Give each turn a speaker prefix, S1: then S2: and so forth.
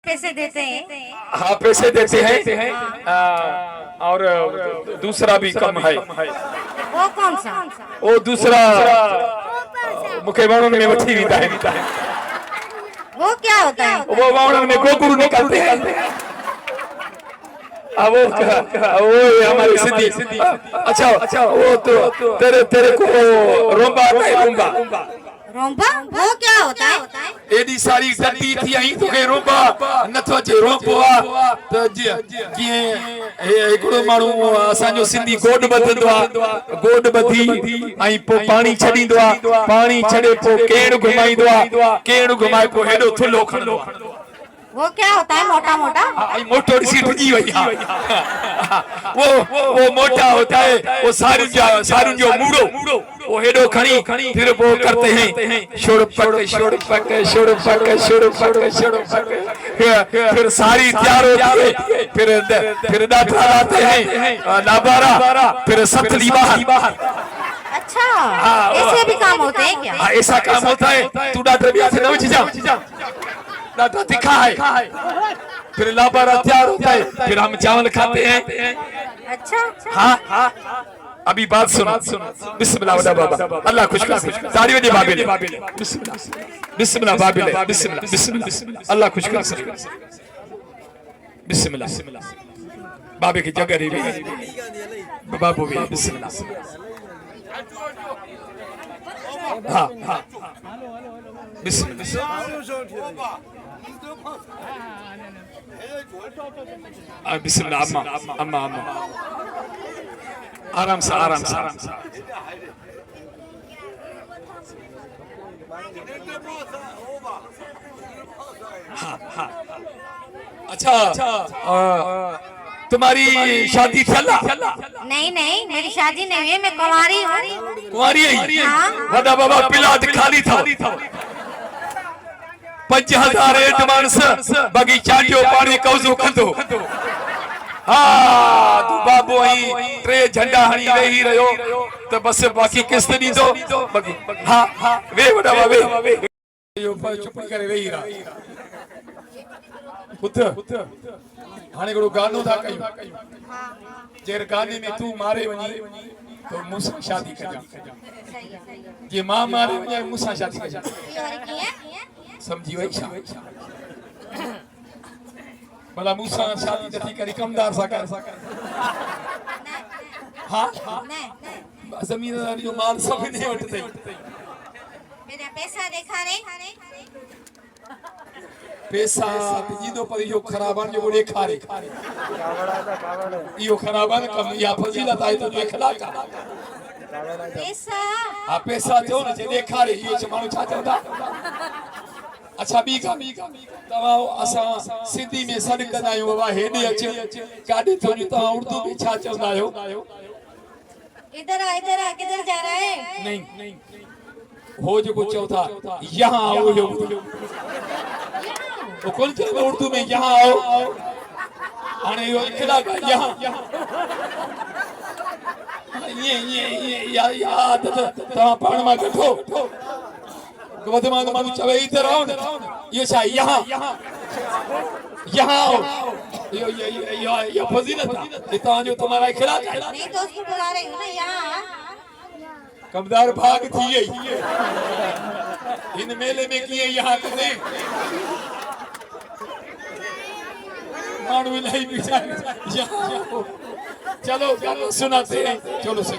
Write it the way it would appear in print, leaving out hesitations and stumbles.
S1: पैसे देते हैं।
S2: हाँ पैसे देते हैं। और दूसरा भी कम है।
S1: वो कौन सा?
S2: वो दूसरा मुखे वाणन में वठी वीता है।
S1: वो क्या होता है?
S2: वो वाणन में गोगुरु निकालते हैं। वो हमारी सिद्धि। अच्छा वो तो तेरे को रोंबा आता है। रोंबा
S1: रोंबा वो क्या होता है?
S2: एडी सारी गड्डी थी आई तो के रोंबा नथो जे रोंबो आ तो जे एकड़ो माणू असांजो सिंधी गोड बधंदो आ। गोड बधी आई पो पानी छडींदो आ। पानी छडे पो केड़ घुमाईंदो आ। केड़ घुमाए पो हेडो थुलो खणदो आ।
S1: वो क्या होता है? मोटा मोटा
S2: मोटो सीट जी वही। वो मोटा होता है। वो सारुन जो मूड़ो वो हेडो खणी फिर वो करते हैं शुड़पक शुड़पक शुड़पक शुड़पक शुड़पक। फिर सारी तैयार होती है। फिर डाठा लाते हैं लाबारा। फिर सतली बाहर।
S1: अच्छा ऐसे भी काम होते हैं क्या?
S2: हाँ ऐसा काम होता है। तू डाक्टर भी ऐसे नवच जा डाटा दिखा है। फिर लाबारा तैयार होता है। फिर हम चावल खाते हैं।
S1: अच्छा
S2: हाँ अभी बात सुनो। बिस्मिल्लाह वदा बाबा अल्लाह खुश कर। ताड़ी वजे बाबे बिस्मिल्लाह बिस्मिल्लाह बाबे बिस्मिल्लाह बिस्मिल्लाह अल्लाह खुश कर। बिस्मिल्लाह बाबे की जगह रे बाबू भी बिस्मिल्लाह। हाँ बिस्मिल्लाह बिस्मिल्लाह। अम्मा आराम से आराम से। हाँ अच्छा तुम्हारी शादी चला?
S1: नहीं नहीं मेरी शादी नहीं है। मैं कुंवारी हूँ।
S2: कुंवारी है? वदा बाबा पिलाद खाली था। 5000 एडवांस बगीचा जो पानी कौजो खंदो। हाँ तू बाबू आई 3 झंडा हणी रही रहो तो बस बाकी किस्त दी दो। हाँ वे वडा वे यो चुप करे रही रहा। पुत्र हाने गड़ो गानो था कई जेर गाने में तू मारे वनी तो मुसा शादी कर जा। जे मां मारे वनी मुसा शादी कर जा। समझी वही छा? भला मूसा शादी नथी करी कमदार सा कर। हाँ जमीनदारी जो माल सब ने वठते।
S1: मेरा पैसा देखा रे।
S2: पैसा जीदो पर यो खराबान जो बोले खारे यो खराबान कम या फजीलत है तो अखलाक
S1: पैसा।
S2: आ पैसा जो न जे देखारे ये मानु छा चंदा। अच्छा बी का तवा असा सिंधी में सड कंदायो बाबा हेडे अच काडे तो तवा उर्दू में छा चंदा आयो?
S1: इधर आ किधर जा रहा है?
S2: नहीं हो जो कुछ चौथा यहाँ आओ यो तो कौन चे उर्दू में यहाँ आओ आने यो इखला का यहाँ ये या ता पाण मा गठो गवदमान मानु चवे इधर आओ ये छा यहाँ आओ। यो फजीलत है ता जो तुम्हारा इखला का
S1: नहीं तो उसको बुला रही हूं ना। यहाँ
S2: कमदार भाग थी गई इन मेले में किए यहाँ कदे मानवी नहीं बिचारे। चलो गाना सुनाते हैं। चलो से